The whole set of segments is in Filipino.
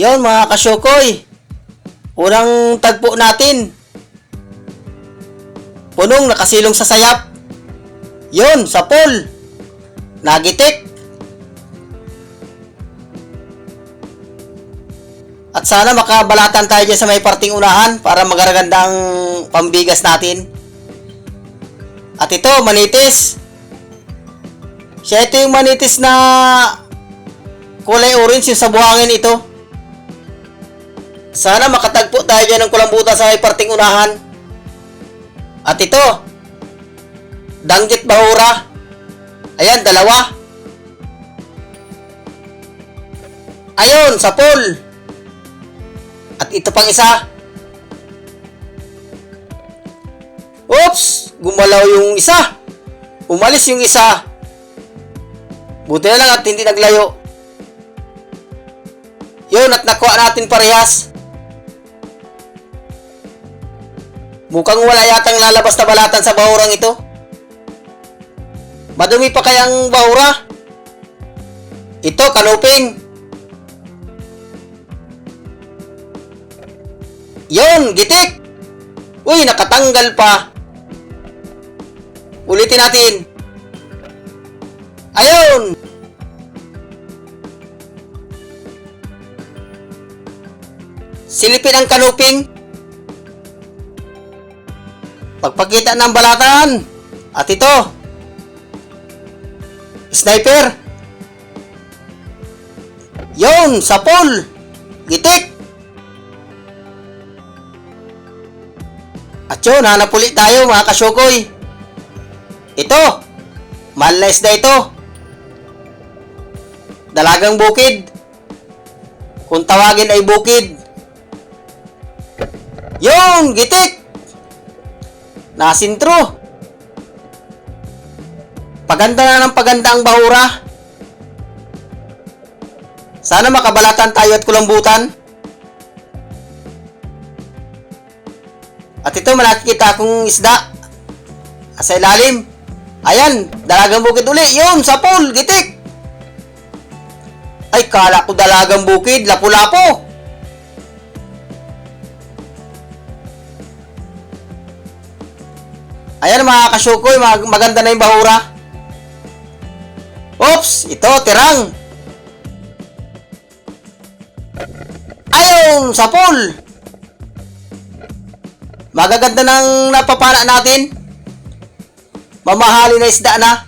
Yon mga kasyokoy, unang tagpo natin. Punong nakasilong sa sayap. Yon, sa pool. Nagitik. At sana makabalatan tayo dyan sa may parting unahan para magaraganda ang pambigas natin. At ito, manitis. Siya ito yung manitis na kulay orange yung sa buhangin ito. Sana makatagpo tayo dyan ng kulambutan sa may parting unahan. At ito, danggit bahura. Ayan, dalawa. Ayun, sa pool. At ito pang isa. Oops! Gumalaw yung isa. Umalis yung isa. Buti na lang at hindi naglayo. Yun, at nakuha natin parehas. Mukhang wala yatang lalabas na balatan sa bahurang ito. Madumi pa kayang bahura? Ito, kanuping. Yun, gitik. Uy, nakatanggal pa. Ulitin natin. Ayun. Silipin ang kanuping. Pagpakita ng balatan. At ito, sniper. Yun, sa pool. Gitik. At yun, hanap ulit tayo mga kasyokoy. Ito, mahal na isda ito. Dalagang bukid. Kung tawagin ay bukid. Yung, gitik. Nasintro. Paganda na ng paganda ang bahura. Sana makabalatan tayo at kulambutan. At ito, malakikita akong isda sa ilalim. Ayan, dalagang bukid uli. Yun, sa pool, gitik. Ay, kala ko dalagang bukid, lapu-lapo. Ayan mga kasyokoy, maganda na yung bahura. Oops, ito, tirang. Ayun, sa pool. Magaganda ng napapala natin. Mamahali na isda na.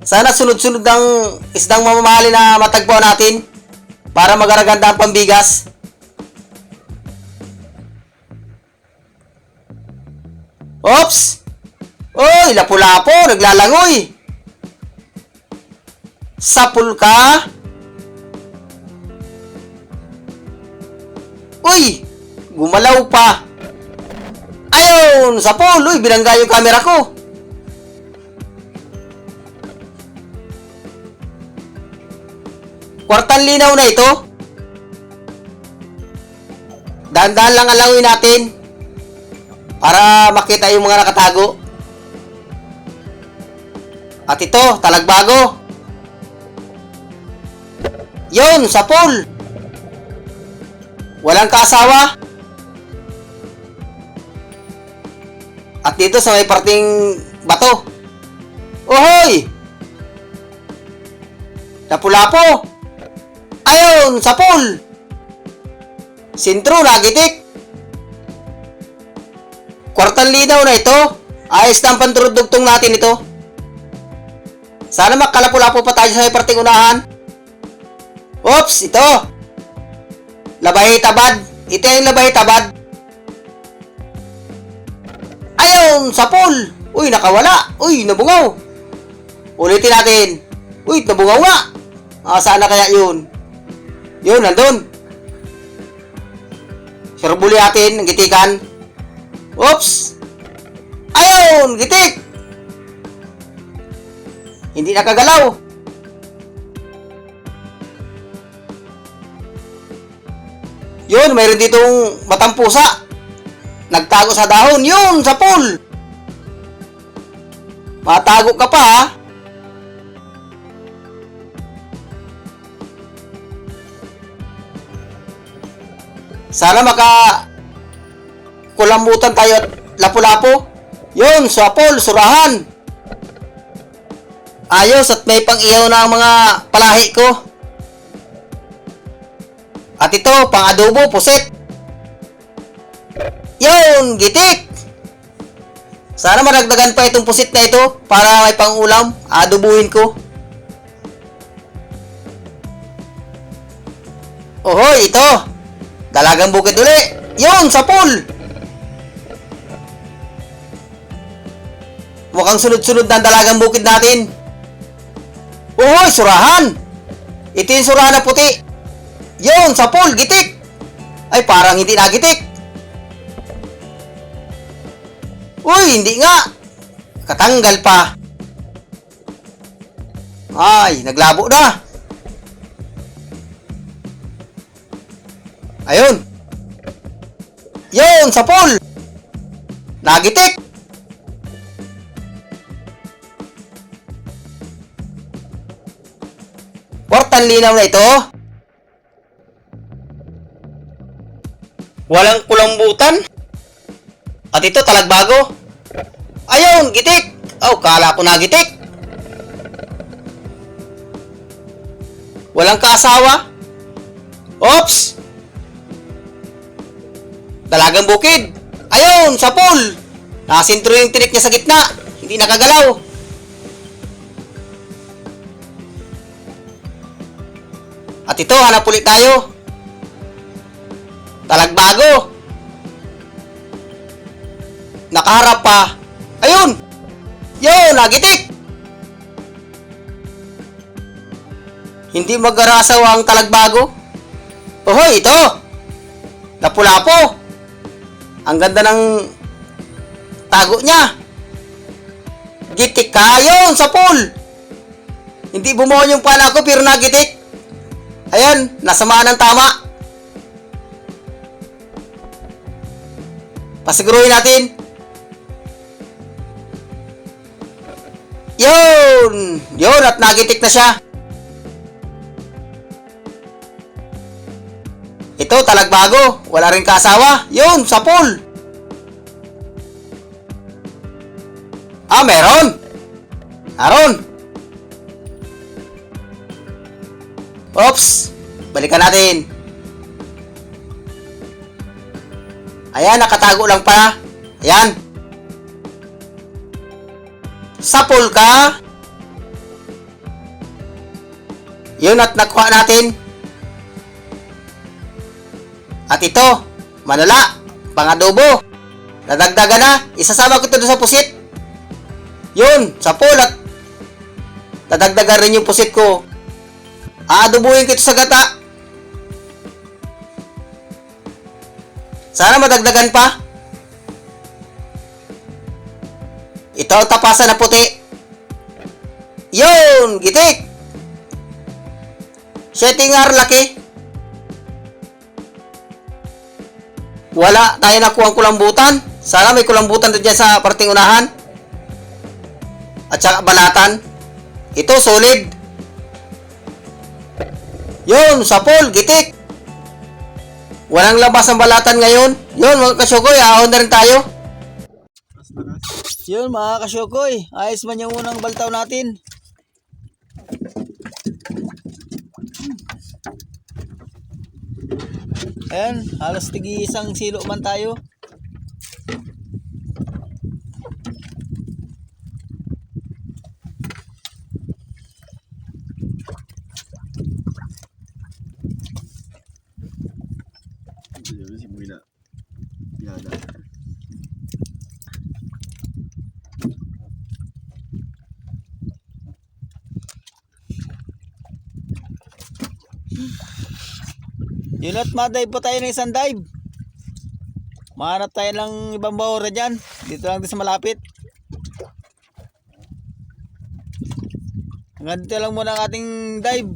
Sana sunod-sunod ang isdang mamamahali na matagpuan natin para magaraganda ang pambigas. Oops! Oy, lapu-lapo, naglalangoy. Sapul ka. Uy, gumalaw pa. Ayun, sa pool. Uy, binangga yung camera ko. Kwartang linaw na ito. Dahan-dahan lang ang langoy natin para makita yung mga nakatago. At ito, talagbago. Yun, sa pool. Walang kaasawa. At dito sa may parting bato. Ohoy! Lapu-lapo. Ayun, sa pool. Sintro, nagitik. Kwartang linaw na ito. Ayos na ang panturudugtong natin ito. Sana makalapu-lapo pa tayo sa may parting unahan. Oops, ito. Labay tabad. Ito yung labay tabad. Ayun, sa pool. Uy, nakawala. Uy, nabungaw. Ulitin natin. Uy, nabungaw nga. Saan na kaya yun? Yun, nandun. Sirbuli natin, ang gitikan. Oops. Ayun, gitik. Hindi nakagalaw. Yun, mayroon ditong matampusa. Nagtago sa dahon. Yun, sa pool. Matago ka pa, ha? Sana kulambutan tayo at lapu-lapo. Yun, sapol, surahan. Ayos at may pang-ihaw na ang mga palahi ko. At ito, pang-adobo, puset. Yun, gitik. Sana maragdagan pa itong pusit na ito para may pang-ulam. Adobuhin ko. Ohoy, ito. Dalagang bukid uli. Yun, sapol. Mukhang sunod-sunod na dalagang bukid natin. Ohoy, surahan. Ito yung surahan na puti. Yun, sapol, gitik. Ay, parang hindi nagitik. Uy, hindi nga. Katanggal pa. Ay, naglabo na. Ayun. Yun, sapol. Nagitik. Kwartang linaw na ito. Walang kulambutan. At ito, talagbago. Ayun, gitik. Oh, kala ko nagitik. Walang kaasawa. Oops. Dalagang bukid. Ayun, sapol. Nakasintro yung tinik niya sa gitna. Hindi nakagalaw. At ito, hanap ulit tayo. Talagbago. Nakaharap pa. Ayun. Yun, nagitik. Hindi mag-arasaw ang talagbago. Ohoy, ito. Lapu-lapo. Ang ganda ng tago niya. Gitik ka. Yun, sapol. Hindi bumuon yung pala ko pero nagitik. Ayan, nasamaan ng tama. Pasiguruhin natin. Yun! Yun, at nagitik na siya. Ito, talagbago. Wala rin kasawa. Yun, sapol. Ah, meron. Aron. Oops. Balikan natin. Ayan, nakatago lang pala. Ayan. Sapol ka. Yun, at nakuha natin. At ito, manala, pang-adobo. Nadagdagan na. Isasama ko ito sa pusit. Yun, sapol at nadagdagan rin yung pusit ko. Aadobuhin ko ito sa gata. Sana madagdagan pa. Ito ang tapasan na puti. Yun, gitik. Settingar laki. Wala tayo nakuha ang kulambutan. Sana may kulambutan din dyan sa parting unahan. At saka balatan. Ito, solid. Yun, sapol, gitik. Walang labas ang balatan ngayon. Yun, mga kasyokoy, ahon na rin tayo. Yun, mga kasyokoy, ayos man yung unang baltaw natin. Ayan, halos tigi isang silo man tayo. Yun at ma-dive pa tayo ng isang dive. Mahanap tayo ng ibang bahura dyan. Dito lang din sa malapit. Hanggang dito lang muna ang ating dive.